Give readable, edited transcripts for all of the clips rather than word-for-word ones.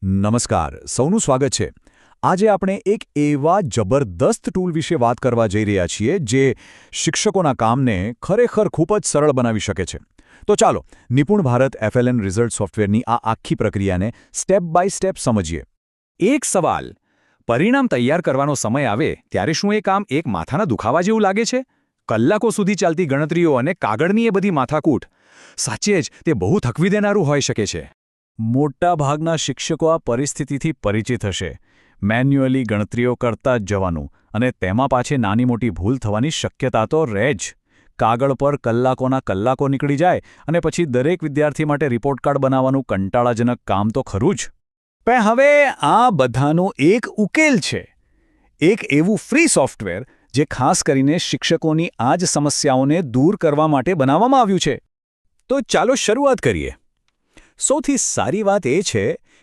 નમસ્કાર, સૌનું સ્વાગત છે. આજે આપણે એક એવા જબરદસ્ત ટૂલ વિશે વાત કરવા જઈ રહ્યા છીએ જે શિક્ષકોના કામને ખરેખર ખૂબ જ સરળ બનાવી શકે છે. તો ચાલો, નિપુણ ભારત FLN રિઝલ્ટ સોફ્ટવેરની આ આખી પ્રક્રિયાને સ્ટેપ બાય સ્ટેપ સમજીએ. એક સવાલ. પરિણામ તૈયાર કરવાનો સમય આવે ત્યારે શું એ કામ એક માથાના દુખાવા જેવું લાગે છે? કલાકો સુધી ચાલતી ગણતરીઓ અને કાગળની એ બધી માથાકૂટ. સાચે જ તે બહુ થકવી દેનારું હોઈ શકે છે. મોટાભાગના શિક્ષકો આ પરિસ્થિતિથી પરિચિત હશે. મેન્યુઅલી ગણતરીઓ કરતા જ જવાનું, અને તેમાં પાછી નાની મોટી ભૂલ થવાની શક્યતા તો રહે જ. કાગળ પર કલાકોના કલાકો નીકળી જાય અને પછી દરેક વિદ્યાર્થી માટે રિપોર્ટ કાર્ડ બનાવવાનું કંટાળાજનક કામ તો ખરું જ. પણ હવે આ બધાનો એક ઉકેલ છે. એક એવું ફ્રી સોફ્ટવેર જે ખાસ કરીને શિક્ષકોની આ જ સમસ્યાઓને દૂર કરવા માટે બનાવવામાં આવ્યું છે. તો ચાલો શરૂઆત કરીએ. સૌથી સારી વાત એ છે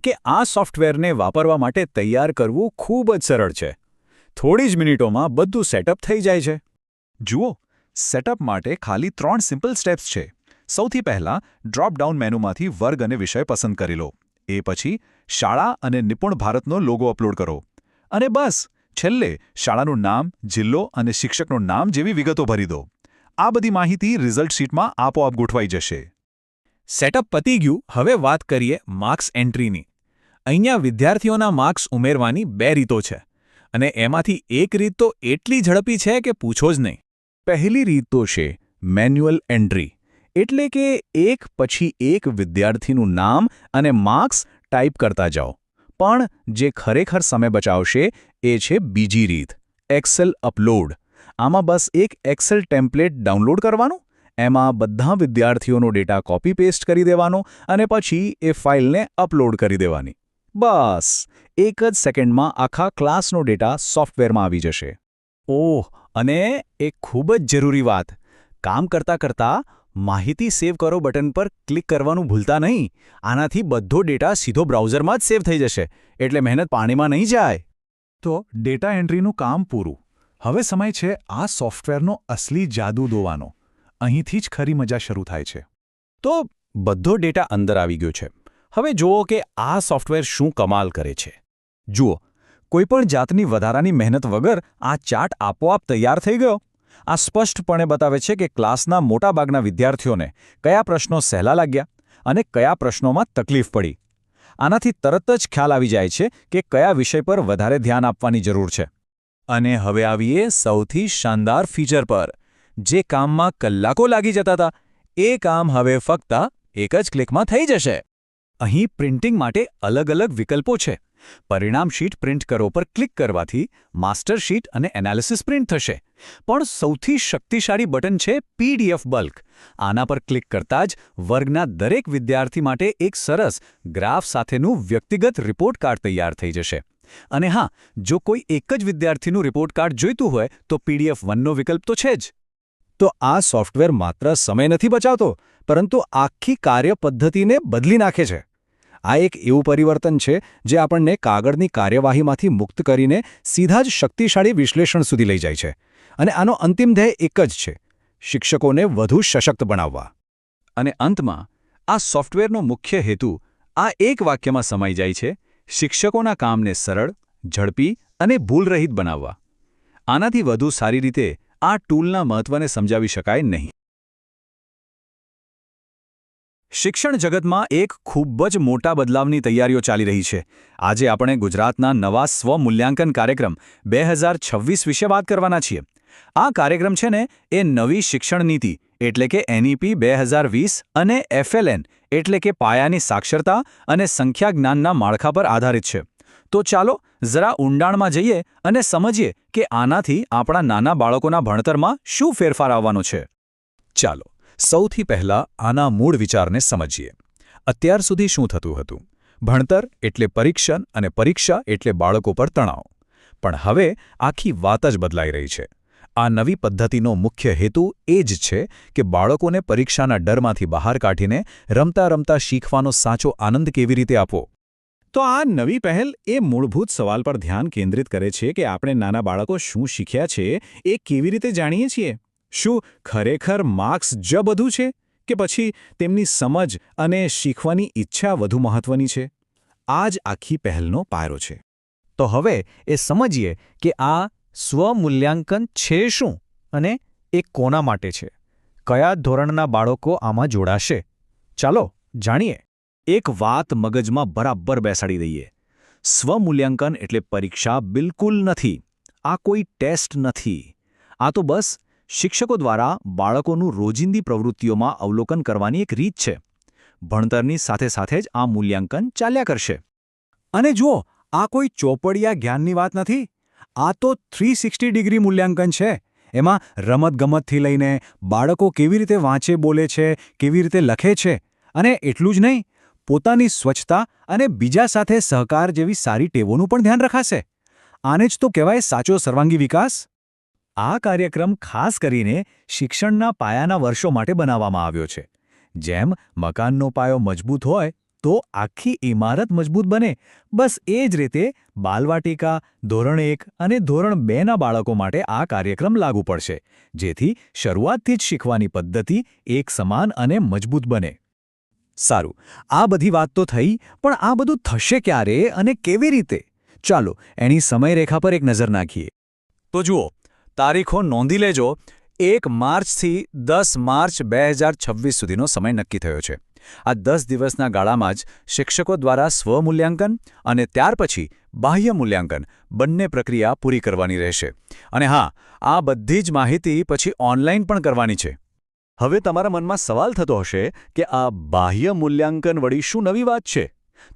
કે આ સોફ્ટવેરને વાપરવા માટે તૈયાર કરવું ખૂબ જ સરળ છે. થોડી જ મિનિટોમાં બધું સેટઅપ થઈ જાય છે. જુઓ, સેટઅપ માટે ખાલી 3 સિમ્પલ સ્ટેપ્સ છે. સૌથી પહેલાં ડ્રોપ ડાઉન મેનુમાંથી વર્ગ અને વિષય પસંદ કરી લો. એ પછી શાળા અને નિપુણ ભારતનો લોગો અપલોડ કરો. અને બસ, છેલ્લે શાળાનું નામ, જિલ્લો અને શિક્ષકનું નામ જેવી વિગતો ભરી દો. આ બધી માહિતી રિઝલ્ટ શીટમાં આપોઆપ ગોઠવાઈ જશે. સેટઅપ પતી ગયું. હવે વાત કરીએ માર્ક્સ એન્ટ્રીની. અહીંયા વિદ્યાર્થીઓના માર્ક્સ ઉમેરવાની 2 રીતો છે, અને એમાંથી એક રીત તો એટલી ઝડપી છે કે પૂછો જ નહીં. પહેલી રીત તો છે મેન્યુઅલ એન્ટ્રી, એટલે કે એક પછી એક વિદ્યાર્થીનું નામ અને માર્ક્સ ટાઈપ કરતા જાઓ. પણ જે ખરેખર સમય બચાવશે એ છે બીજી રીત, એક્સેલ અપલોડ. આમાં બસ એક એક્સેલ ટેમ્પલેટ ડાઉનલોડ કરવાનું, એમાં બધા વિદ્યાર્થીઓનો ડેટા કોપી પેસ્ટ કરી દેવાનો અને પછી એ ફાઇલને અપલોડ કરી દેવાની. બસ, એક જ સેકન્ડમાં આખા ક્લાસનો ડેટા સોફ્ટવેરમાં આવી જશે. ઓહ, અને એક ખૂબ જ જરૂરી વાત, કામ કરતાં કરતાં માહિતી સેવ કરો બટન પર ક્લિક કરવાનું ભૂલતા નહીં. આનાથી બધો ડેટા સીધો બ્રાઉઝરમાં જ સેવ થઈ જશે, એટલે મહેનત પાણીમાં નહીં જાય. તો ડેટા એન્ટ્રીનું કામ પૂરું. હવે સમય છે આ સોફ્ટવેરનો અસલી જાદુ દોવાનો. અહીંથી જ ખરી મજા શરૂ થાય છે. તો બધો ડેટા અંદર આવી ગયો છે. હવે જુઓ કે આ સોફ્ટવેર શું કમાલ કરે છે. જુઓ, કોઈપણ જાતની વધારાની મહેનત વગર આ ચાર્ટ આપોઆપ તૈયાર થઈ ગયો. આ સ્પષ્ટપણે બતાવે છે કે ક્લાસના મોટાભાગના વિદ્યાર્થીઓને કયા પ્રશ્નો સહેલા લાગ્યા અને કયા પ્રશ્નોમાં તકલીફ પડી. આનાથી તરત જ ખ્યાલ આવી જાય છે કે કયા વિષય પર વધારે ધ્યાન આપવાની જરૂર છે. અને હવે આવીએ સૌથી શાનદાર ફીચર પર. જે કામમાં કલાકો લાગી જતા હતા, એ કામ હવે ફક્ત એક જ ક્લિકમાં થઈ જશે. અહીં પ્રિન્ટિંગ માટે અલગ અલગ વિકલ્પો છે. પરિણામ શીટ પ્રિન્ટ કરો પર ક્લિક કરવાથી માસ્ટર શીટ અને એનાલિસિસ પ્રિન્ટ થશે. પણ સૌથી શક્તિશાળી બટન છે PDF બલ્ક. આના પર ક્લિક કરતાં જ વર્ગના દરેક વિદ્યાર્થી માટે એક સરસ ગ્રાફ સાથેનું વ્યક્તિગત રિપોર્ટ કાર્ડ તૈયાર થઈ જશે. અને હા, જો કોઈ એક જ વિદ્યાર્થીનું રિપોર્ટ કાર્ડ જોઈતું હોય તો PDF 1નો વિકલ્પ તો છે જ. તો આ સોફ્ટવેર માત્ર સમય નથી બચાવતો, પરંતુ આખી કાર્યપદ્ધતિને બદલી નાખે છે. આ એક એવું પરિવર્તન છે જે આપણને કાગળની કાર્યવાહીમાંથી મુક્ત કરીને સીધા જ શક્તિશાળી વિશ્લેષણ સુધી લઈ જાય છે. અને આનો અંતિમ ધ્યેય એક જ છે, શિક્ષકોને વધુ સશક્ત બનાવવા. અને અંતમાં આ સોફ્ટવેરનો મુખ્ય હેતુ આ એક વાક્યમાં સમાઈ જાય છે: શિક્ષકોના કામને સરળ, ઝડપી અને ભૂલરહિત બનાવવા. આનાથી વધુ સારી રીતે આ ટૂલના મહત્વને સમજાવી શકાય નહીં. શિક્ષણ જગતમાં એક ખૂબ જ મોટા બદલાવની તૈયારીઓ ચાલી રહી છે. આજે આપણે ગુજરાતના નવા સ્વ-મૂલ્યાંકન કાર્યક્રમ 2026 વિશે વાત કરવાના છીએ. આ કાર્યક્રમ છે ને એ નવી શિક્ષણ નીતિ એટલે કે NEP 2020 અને FLN એટલે કે પાયાની સાક્ષરતા અને સંખ્યા જ્ઞાનના માળખા પર આધારિત છે. તો ચાલો જરા ઊંડાણમાં જઈએ અને સમજીએ કે આનાથી આપણા નાના બાળકોના ભણતરમાં શું ફેરફાર આવવાનો છે. ચાલો, સૌથી પહેલાં આના મૂળ વિચારને સમજીએ. અત્યાર સુધી શું થતું હતું? ભણતર એટલે પરીક્ષણ અને પરીક્ષા એટલે બાળકો પર તણાવ. પણ હવે આખી વાત જ બદલાઈ રહી છે. આ નવી પદ્ધતિનો મુખ્ય હેતુ એ જ છે કે બાળકોને પરીક્ષાના ડરમાંથી બહાર કાઢીને રમતા રમતા શીખવાનો સાચો આનંદ કેવી રીતે આપવો. તો આ નવી પહેલ એ મૂળભૂત સવાલ પર ધ્યાન કેન્દ્રિત કરે છે કે આપણે નાના બાળકો શું શીખ્યા છે એ કેવી રીતે જાણીએ છીએ. શું ખરેખર માર્ક્સ જ બધું છે કે પછી તેમની સમજ અને શીખવાની ઈચ્છા વધુ મહત્વની છે? આ જ આખી પહેલનો પાયો છે. તો હવે એ સમજીએ કે આ સ્વમૂલ્યાંકન છે શું અને એ કોના માટે છે. કયા ધોરણના બાળકો આમાં જોડાશે? ચાલો જાણીએ. એક વાત મગજમાં બરાબર બેસાડી દઈએ. સ્વમૂલ્યાંકન એટલે પરીક્ષા બિલકુલ નથી. આ કોઈ ટેસ્ટ નથી. આ તો બસ શિક્ષકો દ્વારા બાળકોનું રોજિંદી પ્રવૃત્તિઓમાં અવલોકન કરવાની એક રીત છે. ભણતરની સાથે સાથે જ આ મૂલ્યાંકન ચાલ્યા કરશે. અને જુઓ, આ કોઈ ચોપડિયા જ્ઞાનની વાત નથી. આ તો 360 ડિગ્રી મૂલ્યાંકન છે. એમાં રમતગમતથી લઈને બાળકો કેવી રીતે વાંચે બોલે છે, કેવી રીતે લખે છે, અને એટલું જ નહીં, પોતાની સ્વચ્છતા અને બીજા સાથે સહકાર જેવી સારી ટેવોનું પણ ધ્યાન રખાશે. આને જ તો કહેવાય સાચો સર્વાંગી વિકાસ. આ કાર્યક્રમ ખાસ કરીને શિક્ષણના પાયાના વર્ષો માટે બનાવવામાં આવ્યો છે. જેમ મકાનનો પાયો મજબૂત હોય તો આખી ઇમારત મજબૂત બને, બસ એ જ રીતે બાલવાટિકા, ધોરણ 1 અને ધોરણ 2ના બાળકો માટે આ કાર્યક્રમ લાગુ પડશે, જેથી શરૂઆતથી જ શીખવાની પદ્ધતિ એક સમાન અને મજબૂત બને. સારું, આ બધી વાત તો થઈ, પણ આ બધું થશે ક્યારે અને કેવી રીતે? ચાલો એની સમયરેખા પર એક નજર નાખીએ. તો જુઓ, તારીખો નોંધી લેજો. 1 માર્ચથી 10 માર્ચ 2026 સુધીનો સમય નક્કી થયો છે. આ 10 દિવસના ગાળામાં જ શિક્ષકો દ્વારા સ્વમૂલ્યાંકન અને ત્યાર પછી બાહ્ય મૂલ્યાંકન બંને પ્રક્રિયા પૂરી કરવાની રહેશે. અને હા, આ બધી જ માહિતી પછી ઓનલાઈન પણ કરવાની છે. હવે તમારા મનમાં સવાલ થતો હશે કે આ બાહ્ય મૂલ્યાંકન વળી શું નવી વાત છે?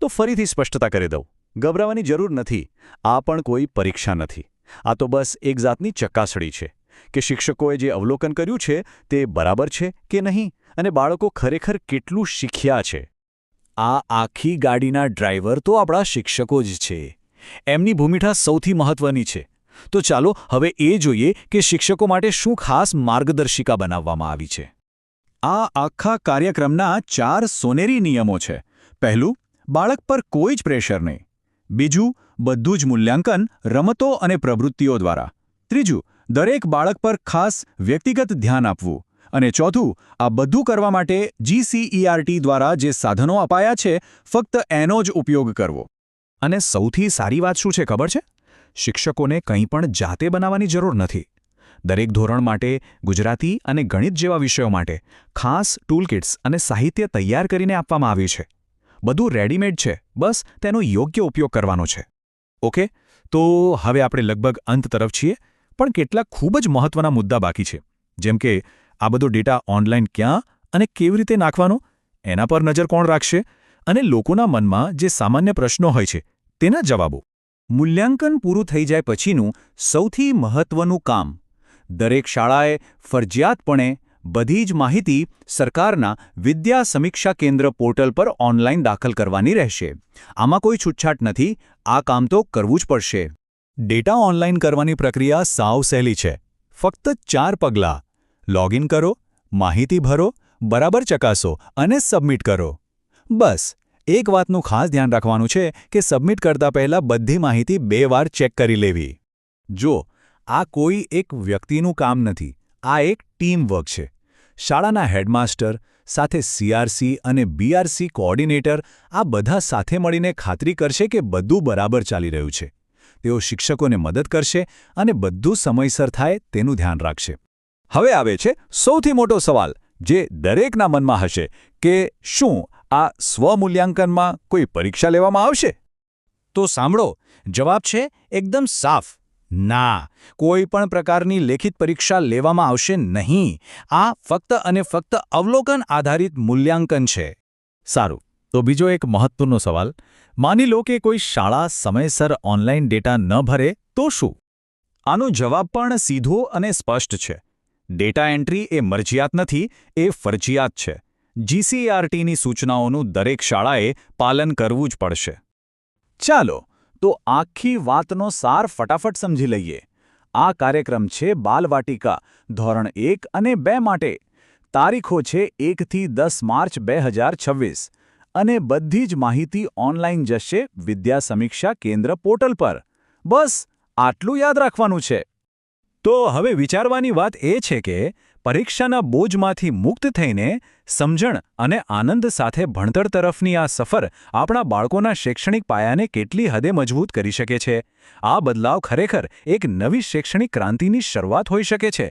તો ફરીથી સ્પષ્ટતા કરી દઉં. ગભરાવાની જરૂર નથી. આ પણ કોઈ પરીક્ષા નથી. આ તો બસ એક જાતની ચકાસણી છે કે શિક્ષકોએ જે અવલોકન કર્યું છે તે બરાબર છે કે નહીં, અને બાળકો ખરેખર કેટલું શીખ્યા છે. આ આખી ગાડીના ડ્રાઈવર તો આપણા શિક્ષકો જ છે. એમની ભૂમિકા સૌથી મહત્વની છે. તો ચાલો હવે એ જોઈએ કે શિક્ષકો માટે શું ખાસ માર્ગદર્શિકા બનાવવામાં આવી છે. આ આખા કાર્યક્રમના 4 સોનેરી નિયમો છે. પહેલું, બાળક પર કોઈ જ પ્રેશર નહીં. બીજું, બધું જ મૂલ્યાંકન રમતો અને પ્રવૃત્તિઓ દ્વારા. ત્રીજું, દરેક બાળક પર ખાસ વ્યક્તિગત ધ્યાન આપવું. અને ચોથું, આ બધું કરવા માટે GCERT દ્વારા જે સાધનો અપાયા છે ફક્ત એનો જ ઉપયોગ કરવો. અને સૌથી સારી વાત શું છે ખબર છે? શિક્ષકોને કંઈ પણ જાતે બનાવવાની જરૂર નથી. દરેક ધોરણ માટે, ગુજરાતી અને ગણિત જેવા વિષયો માટે ખાસ ટૂલકિટ્સ અને સાહિત્ય તૈયાર કરીને આપવામાં આવ્યું છે. બધું રેડીમેડ છે, બસ તેનો યોગ્ય ઉપયોગ કરવાનો છે. ઓકે, તો હવે આપણે લગભગ અંત તરફ છીએ, પણ કેટલાક ખૂબ જ મહત્વના મુદ્દા બાકી છે. જેમ કે આ બધો ડેટા ઓનલાઈન ક્યાં અને કેવી રીતે નાખવાનો, એના પર નજર કોણ રાખશે, અને લોકોના મનમાં જે સામાન્ય પ્રશ્નો હોય છે તેના જવાબો. મૂલ્યાંકન પૂરું થઈ જાય પછીનું સૌથી મહત્વનું કામ. દરેક શાળાએ ફરજિયાતપણે બધી જ માહિતી સરકારના વિદ્યા સમીક્ષા કેન્દ્ર પોર્ટલ પર ઓનલાઈન દાખલ કરવાની રહેશે. આમાં કોઈ છૂટછાટ નથી. આ કામ તો કરવું જ પડશે. ડેટા ઓનલાઈન કરવાની પ્રક્રિયા સાવ સહેલી છે. ફક્ત 4 પગલાં. લોગિન કરો, માહિતી ભરો, બરાબર ચકાસો અને સબમિટ કરો. બસ એક વાતનું ખાસ ધ્યાન રાખવાનું છે કે સબમિટ કરતા પહેલાં બધી માહિતી 2 વાર ચેક કરી લેવી. જો, આ કોઈ એક વ્યક્તિનું કામ નથી. આ એક ટીમ વર્ક છે. શાળાના હેડમાસ્ટર સાથે CRC અને BRC કોઓર્ડિનેટર આ બધા સાથે મળીને ખાતરી કરશે કે બધું બરાબર ચાલી રહ્યું છે. તેઓ શિક્ષકોને મદદ કરશે અને બધું સમયસર થાય તેનું ધ્યાન રાખશે. હવે આવે છે સૌથી મોટો સવાલ, જે દરેકના મનમાં હશે કે શું આ સ્વમૂલ્યાંકનમાં કોઈ પરીક્ષા લેવામાં આવશે? તો સાંભળો, જવાબ છે એકદમ સાફ. ના, કોઈ પણ પ્રકારની લેખિત પરીક્ષા લેવામાં આવશે નહીં. આ ફક્ત અને ફક્ત અવલોકન આધારિત મૂલ્યાંકન છે. સારું, તો બીજો એક મહત્વનો સવાલ. માની લો કે કોઈ શાળા સમયસર ઓનલાઈન ડેટા ન ભરે તો શું? આનો જવાબ પણ સીધો અને સ્પષ્ટ છે. ડેટા એન્ટ્રી એ મરજિયાત નથી, એ ફરજિયાત છે. GCERTની સૂચનાઓનું દરેક શાળાએ પાલન કરવું જ પડશે. ચાલો, તો આખી વાતનો સાર ફટાફટ સમજી લઈએ. આ કાર્યક્રમ છે બાલવાટિકા ધોરણ 1 અને 2 માટે. તારીખો છે 1 થી 10 માર્ચ 2026 અને બધી જ માહિતી ઓનલાઈન જશે વિદ્યા સમીક્ષા કેન્દ્ર પોર્ટલ પર. બસ આટલું યાદ રાખવાનું છે. તો હવે વિચારવાની વાત એ છે કે પરીક્ષાના બોજમાંથી મુક્ત થઈને સમજણ અને આનંદ સાથે ભણતર તરફની આ સફર આપણા બાળકોના શૈક્ષણિક પાયાને કેટલી હદે મજબૂત કરી શકે છે. આ બદલાવ ખરેખર એક નવી શૈક્ષણિક ક્રાંતિની શરૂઆત હોઈ શકે છે.